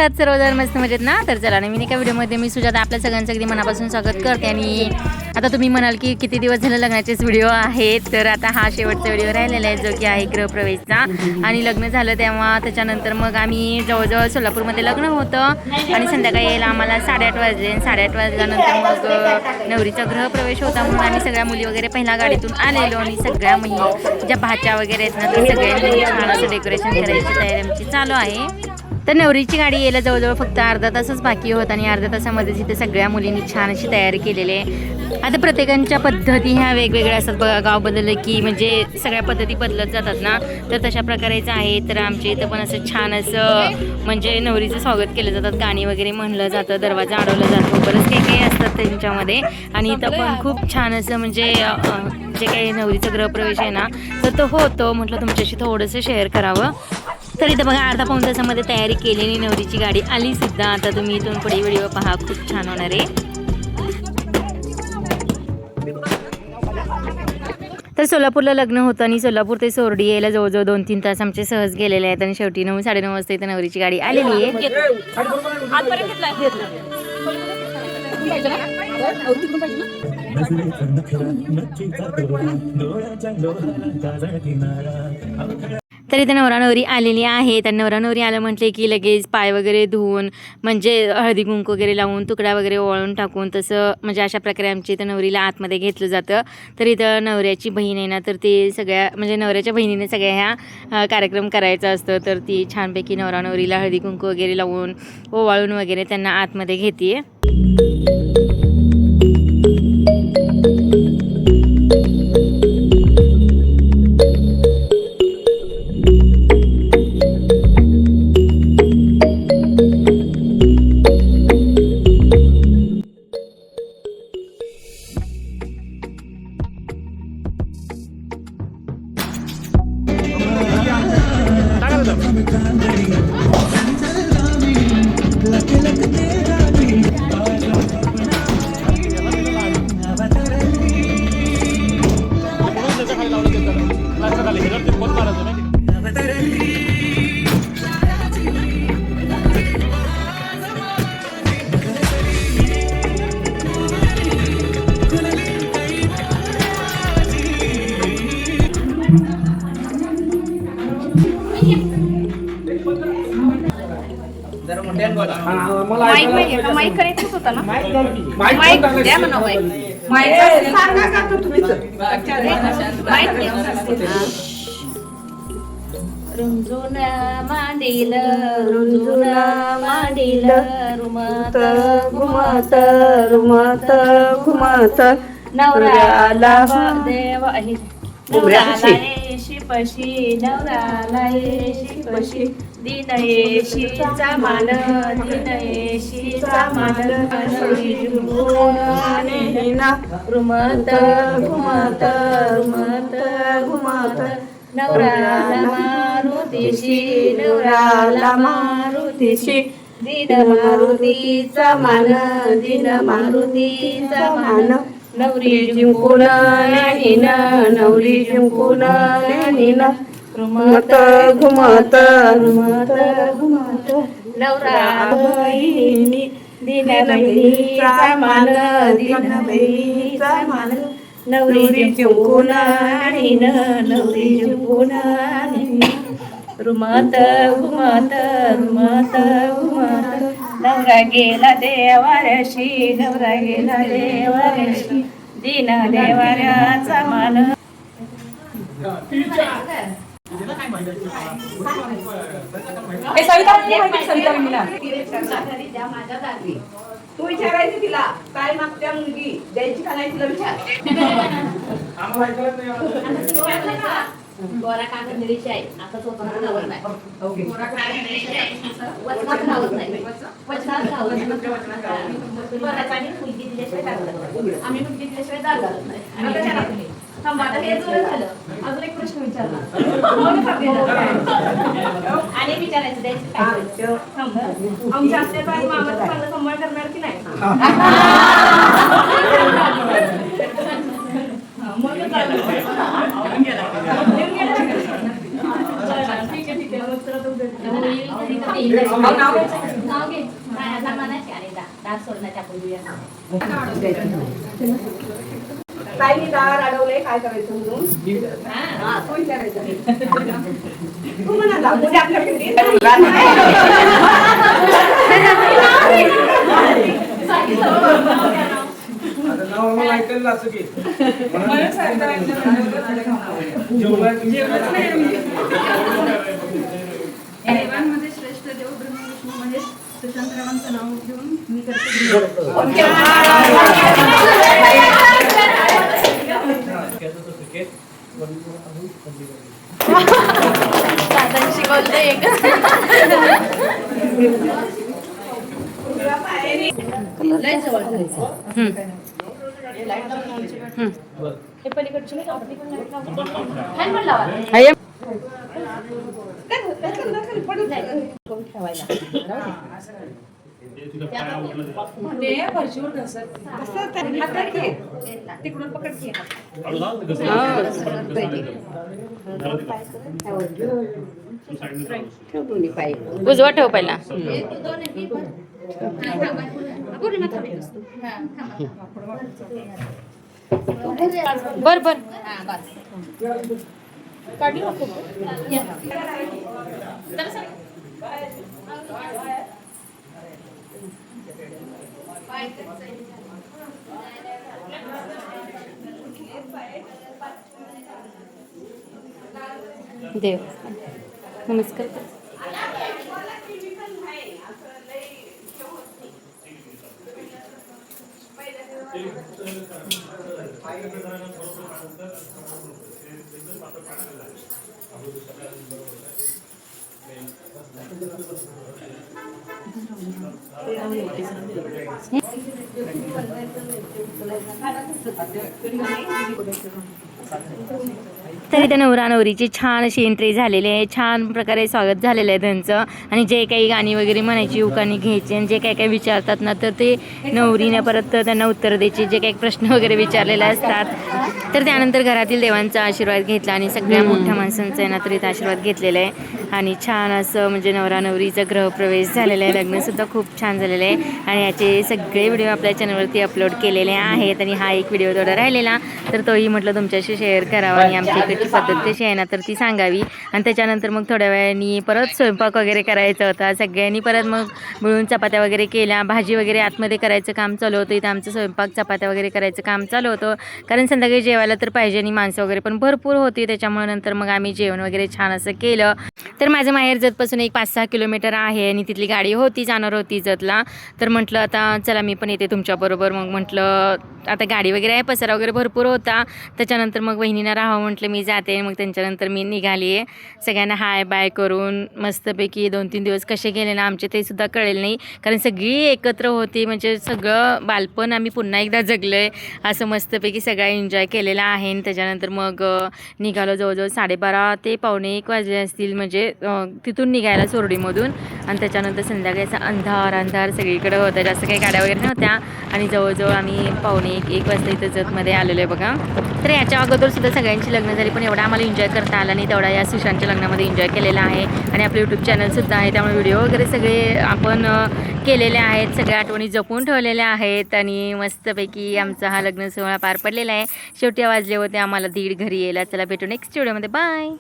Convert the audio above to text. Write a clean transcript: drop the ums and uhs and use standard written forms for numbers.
कशा आहात सर्वजण? मस्त मजेत ना? तर चला नवीन एका व्हिडिओमध्ये मी सुजाता आपल्या सगळ्यांचं अगदी मनापासून स्वागत करते. आणि आता तुम्ही म्हणाल की किती दिवस झाले लग्नाचेच व्हिडिओ आहेत, तर आता हा शेवटचा व्हिडिओ राहिलेला आहे जो की आहे गृहप्रवेशचा. आणि लग्न झालं तेव्हा त्याच्यानंतर मग आम्ही जवळजवळ सोलापूरमध्ये लग्न होतं आणि संध्याकाळी यायला आम्हाला 8:30 वाजले. 8:30 वाजल्यानंतर मग नवरीचा गृहप्रवेश होता म्हणून आम्ही सगळ्या मुली वगैरे पहिल्या गाडीतून आलेलो आणि सगळ्या ज्या भाच्या वगैरे आहेत ना, त्या सगळ्यांनी छान असं डेकोरेशन करायची तयारी आमची चालू आहे. तर नवरीची गाडी यायला जवळजवळ फक्त अर्धा तासच बाकी होता आणि अर्ध्या तासामध्येच इथे सगळ्या मुलींनी छान अशी तयारी केलेली आहे. आता प्रत्येकांच्या पद्धती ह्या वेगवेगळ्या असतात बघा, गाव बदललं की म्हणजे सगळ्या पद्धती बदलत जातात ना, तर तशा प्रकारेच आहे. तर आमच्या इथं पण असं छान असं म्हणजे नवरीचं स्वागत केलं जातात, गाणी वगैरे म्हणलं जातं, दरवाजा अडवला जातो, बरंच काही काही असतात त्यांच्यामध्ये. आणि इथं पण खूप छान असं म्हणजे जे काही नवरीचा गृहप्रवेश आहे ना, तर तो होतो. म्हटलं तुमच्याशी थोडंसं शेअर करावं. तर इथं बघा अर्धा पाऊण तासामध्ये तयारी केलेली नवरीची गाडी आली सुद्धा. आता तुम्ही इथून पुढे व्हिडिओ पहा, खूप छान होणार आहे. तर सोलापूरला लग्न होतं आणि सोलापूर ते सोरडी यायला जवळजवळ 2-3 तास आमचे सहज गेलेले आहेत आणि शेवटी 9-9:30 वाजता इथं नवरीची गाडी आलेली आहे. तर इथे नवरा नवरी आलेली आहे. तर नवरा नवरी आलं म्हटले की लगेच पाय वगैरे धुवून म्हणजे हळदी कुंकू वगैरे लावून तुकडा वगैरे ओवाळून टाकून तसं म्हणजे अशा प्रकारे आमच्या इथं नवरीला आतमध्ये घेतलं जातं. तर इथं नवऱ्याची बहीण आहे ना, तर ते सगळ्या म्हणजे नवऱ्याच्या बहिणीने सगळ्या ह्या कार्यक्रम करायचा असतं. तर ती छानपैकी नवरा नवरीला हळदी कुंकू वगैरे लावून ओवाळून वगैरे त्यांना आतमध्ये घेते. माईक करायचंच होता ना, माईक द्या म्हणा. रुंजून मांडील रुंजून मांडील रुमत घुमत रुमत घुमत नवऱ्याला देवा नवऱ्याला येशी नवऱ्याला येशी दिन येशीचा मान दिन येशीचा मान रुमत घुमत रुमत घुमत नवऱ्याला मारुतीशी नवऱ्याला मारुतीशी दिन मारुतीचा मान दिन मारुतीचा मान नवरी जिंकून नेन नवरी जिंकून नेन रुमत घुमत रुमत घुमत नवरा बहिणी दिन बहिणीचा मान दिन बहिणीचा मान नवरी जिंकून नेन नवरी जिंकून नेन रुमत घुमत रुमत घुमत नवरा गेला देवाऱ्याशी नवरा गेला देवाऱ्याशी दिन देवाऱ्याचा मान. तू विचारायची तिला काय मागत्या मुलगी द्यायची का नाही तिला विचार. गोरा कागद आहे आता स्वतंत्र नावत नाही. गोरा वचनात नावत नाही. वचनात नावत नाही. मुलगी दिल्याशिवाय आम्ही मुलगी दिल्याशिवाय दार घालत नाही. हे झालं. अजून एक प्रश्न विचारला आणि विचारायचं द्यायचं आमच्या आत्याचा आणि मामाचा चांगला सांभाळ करणार की नाही. ठीक आहे. ताईने दार अडवले काय करायचं म्हणून हा तो विचारायचा तू म्हणाला मुली आपल्याकडे देवांमध्ये श्रेष्ठ देव ब्रह्मा विष्णू महेश सुशांतरावांचं नाव घेऊन मी करते. दादांशी बोलते लय जवळ हे पलीकडची नाही का? आपली पण लाईट लावा. फॅन पण लावा. तिकडून पकड घे. उजवा ठेव पहिला. बर बर देव नमस्कार. तरी त्या नवरा नवरीची छान अशी एंट्री झालेली आहे. छान प्रकारे स्वागत झालेलं आहे त्यांचं. आणि जे काही गाणी वगैरे म्हणायची उखाणी घ्यायची आणि जे काही काही विचारतात ना तर ते नवरीने परत त्यांना उत्तर द्यायचे. जे काही प्रश्न वगैरे विचारलेले असतात तर त्यानंतर घरातील देवांचा आशीर्वाद घेतला आणि सगळ्या मोठ्या माणसांचा ना तर इथं आशीर्वाद घेतलेला आहे. आणि छान असं म्हणजे नवरा नवरीचा गृहप्रवेश झालेला आहे. लग्नसुद्धा खूप छान झालेलं आहे. आणि याचे सगळे व्हिडिओ आपल्या चॅनलवरती अपलोड केलेले आहेत. आणि हा एक व्हिडिओ थोडा राहिलेला तर तोही म्हटलं तुमच्याशी शेअर करावा आणि आमच्या इकडची पद्धत कशी आहे ना तर ती सांगावी. आणि त्याच्यानंतर मग थोड्या वेळाने परत स्वयंपाक वगैरे करायचा होता. सगळ्यांनी परत मग मिळून चपात्या वगैरे केल्या. भाजी वगैरे आतमध्ये करायचं काम चालू होतं. इथं आमचं स्वयंपाक चपात्या वगैरे करायचं काम चालू होतं. कारण संध्याकाळी जेवायला तर पाहिजे आणि माणसं वगैरे पण भरपूर होती. त्याच्यामुळे नंतर मग आम्ही जेवण वगैरे छान असं केलं. तर माझं माहेर जतपासून एक 5-6 किलोमीटर आहे आणि तिथली गाडी होती जाणार होती जतला. तर म्हटलं आता चला मी पण येते तुमच्याबरोबर. मग म्हटलं आता गाडी वगैरे आहे, पसारा वगैरे भरपूर होता. त्याच्यानंतर मग वहिनीनं राहावं म्हटलं मी जाते. मग त्यांच्यानंतर मी निघाली आहे. सगळ्यांना हाय बाय करून मस्तपैकी 2-3 दिवस कसे गेले ना आमचे ते सुद्धा कळेल नाही. कारण सगळी एकत्र होती म्हणजे सगळं बालपण आम्ही पुन्हा एकदा जगलो आहे असं मस्तपैकी सगळा एन्जॉय केलेला आहे. आणि त्याच्यानंतर मग निघालो. जवळजवळ 12:30 ते 1:45 वाजले असतील म्हणजे तिथून निघायला सोरडीमधून. आणि त्याच्यानंतर संध्याकाळचा अंधार सगळीकडे होता. जास्त काही गाड्या वगैरे नव्हत्या. आणि जवळजवळ आम्ही 1:45 वाजता इथं जतमध्ये आलेलो आहे बघा. तर याच्या अगोदर सुद्धा सगळ्यांची लग्न झाली पण एवढा आम्हाला एन्जॉय करता आला नाही तेवढा या सुशांतच्या लग्नामध्ये एन्जॉय केलेला आहे. आणि आपलं यूट्यूब चॅनलसुद्धा आहे त्यामुळे व्हिडिओ वगैरे सगळे आपण केलेले आहेत. सगळ्या आठवणी जपून ठेवलेल्या आहेत. आणि मस्तपैकी आमचा हा लग्न सोहळा पार पडलेला आहे. शेवटी वाजले होते आम्हाला 1:30 घरी यायला. चला भेटू नेक्स्ट व्हिडिओमध्ये. बाय.